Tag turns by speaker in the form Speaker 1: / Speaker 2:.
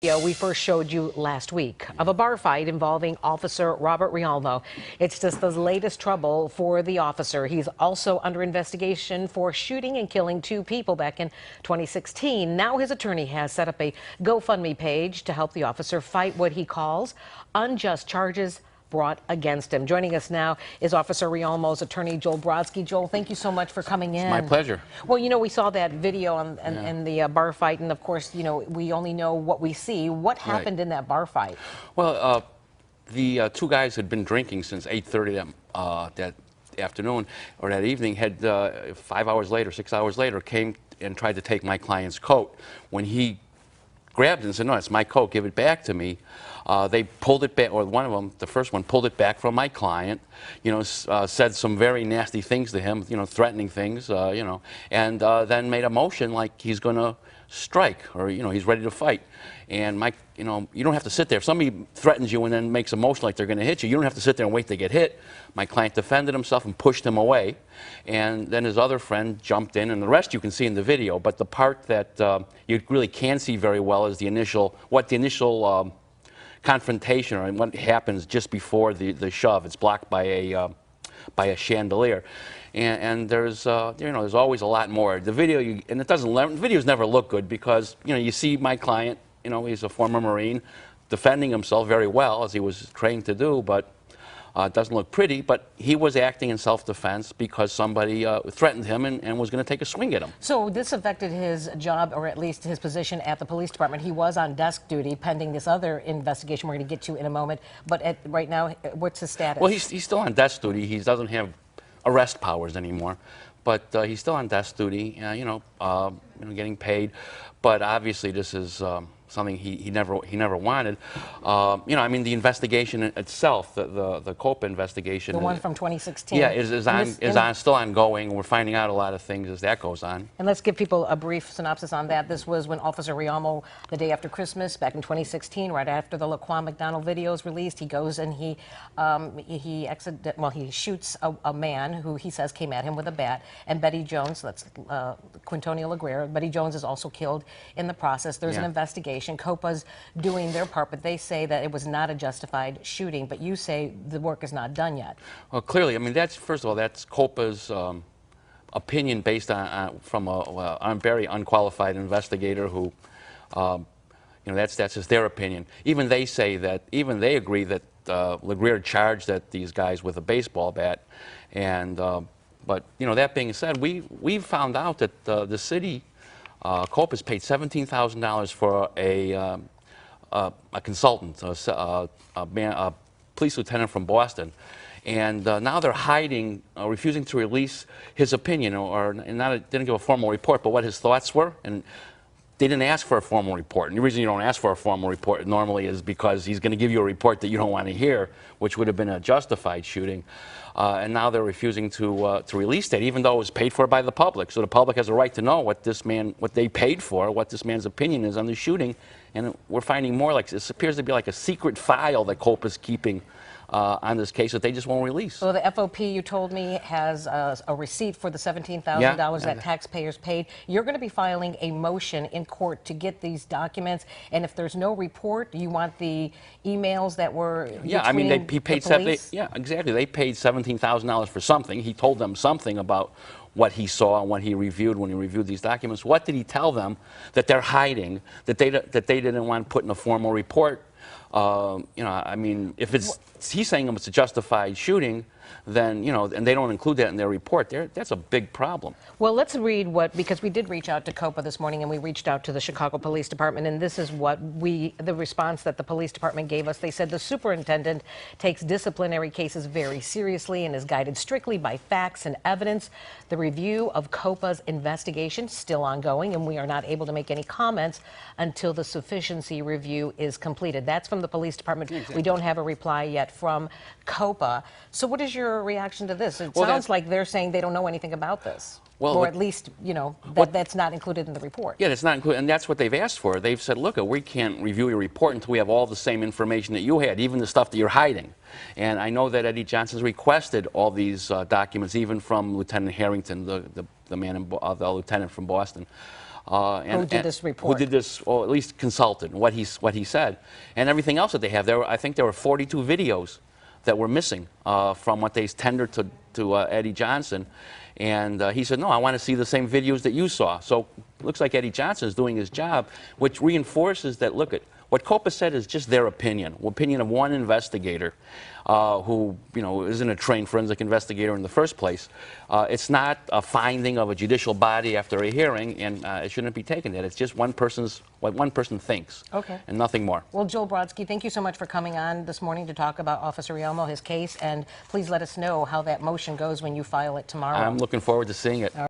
Speaker 1: We first showed you last week of a bar fight involving Officer Robert Rialmo. It's just the latest trouble for the officer. He's also under investigation for shooting and killing two people back in 2016. Now his attorney has set up a GoFundMe page to help the officer fight what he calls unjust charges brought against him. Joining us now is Officer Rialmo's attorney, Joel Brodsky. Joel, thank you so much for coming in.
Speaker 2: It's my pleasure.
Speaker 1: Well, we saw that video and the bar fight, and of course, we only know what we see. What happened in that bar fight?
Speaker 2: Well, the two guys had been drinking since 8:30 that afternoon or that evening. Had 5 hours later, 6 hours later, came and tried to take my client's coat. When he grabbed it and said, "No, it's my coat, give it back to me," they pulled it back, or one of them, the first one, pulled it back from my client, said some very nasty things to him, threatening things, and then made a motion like he's going to strike, or, he's ready to fight. And you don't have to sit there. If somebody threatens you and then makes a motion like they're going to hit you, you don't have to sit there and wait to get hit. My client defended himself and pushed him away. And then his other friend jumped in, and the rest you can see in the video. But the part that you really can't see very well is the initial confrontation, or what happens just before the shove. It's blocked by a chandelier. And there's there's always a lot more. The video, and it doesn't. Videos never look good because you see my client. He's a former Marine, defending himself very well as he was trained to do, but it doesn't look pretty. But he was acting in self-defense because somebody threatened him and was going to take a swing at him.
Speaker 1: So this affected his job, or at least his position at the police department. He was on desk duty pending this other investigation we're going to get to in a moment. But right now, what's his status?
Speaker 2: Well, he's still on desk duty. He doesn't have arrest powers anymore, but he's still on desk duty. Getting paid. But obviously, this is something he never wanted. The investigation itself, the COPA investigation,
Speaker 1: the one from 2016,
Speaker 2: is still ongoing. We're finding out a lot of things as that goes on.
Speaker 1: And let's give people a brief synopsis on that. This was when Officer Rialmo, the day after Christmas, back in 2016, right after the Laquan McDonald video is released, he goes and he shoots a man who he says came at him with a bat. And Betty Jones, that's Quintonio LaGuerre, Betty Jones is also killed in the process. There's an investigation. COPA's doing their part, but they say that it was not a justified shooting. But you say the work is not done yet.
Speaker 2: Well, clearly, first of all, that's COPA's opinion based from a very unqualified investigator who, that's just their opinion. Even they agree that LaGuerre charged at these guys with a baseball bat, and but that being said, we found out that the city. COPA's paid $17,000 for a consultant, a police lieutenant from Boston, and now they're hiding, refusing to release his opinion, didn't give a formal report, but what his thoughts were. And they didn't ask for a formal report. And the reason you don't ask for a formal report normally is because he's going to give you a report that you don't want to hear, which would have been a justified shooting. And now they're refusing to release that, even though it was paid for by the public. So the public has a right to know what they paid for, what this man's opinion is on the shooting. And we're finding more like this appears to be like a secret file that COPA's keeping on this case that they just won't release.
Speaker 1: So the FOP, you told me, has a receipt for the $17,000 that taxpayers paid. You're going to be filing a motion in court to get these documents, and if there's no report, you want the emails that were
Speaker 2: he paid exactly. They paid $17,000 for something. He told them something about what he saw and what he reviewed when he reviewed these documents. What did he tell them that they're hiding, that they didn't want put in a formal report? If he's saying it's a justified shooting, then, and they don't include that in their report, that's a big problem.
Speaker 1: Well, let's read because we did reach out to COPA this morning, and we reached out to the Chicago Police Department, and this is the response that the police department gave us. They said the superintendent takes disciplinary cases very seriously and is guided strictly by facts and evidence. The review of COPA's investigation is still ongoing, and we are not able to make any comments until the sufficiency review is completed. That's from the police department. Exactly. We don't have a reply yet from COPA. So what is your reaction to this? It sounds like they're saying they don't know anything about this. Or at least, that's not included in the report.
Speaker 2: Yeah, it's not included, and that's what they've asked for. They've said, look, we can't review your report until we have all the same information that you had, even the stuff that you're hiding. And I know that Eddie Johnson's requested all these documents, even from Lieutenant Harrington, the lieutenant from Boston.
Speaker 1: Who did this report?
Speaker 2: Who did this, or at least consulted, what he said. And everything else that they have. I think there were 42 videos that were missing from what they tendered to Eddie Johnson. And he said, no, I want to see the same videos that you saw. So it looks like Eddie Johnson is doing his job, which reinforces that, look, what COPA said is just their opinion of one investigator who, isn't a trained forensic investigator in the first place. It's not a finding of a judicial body after a hearing, and it shouldn't be taken that. It's just what one person thinks, and nothing more.
Speaker 1: Well, Joel Brodsky, thank you so much for coming on this morning to talk about Officer Rielmo, his case, and please let us know how that motion goes when you file it tomorrow.
Speaker 2: I'm looking forward to seeing it.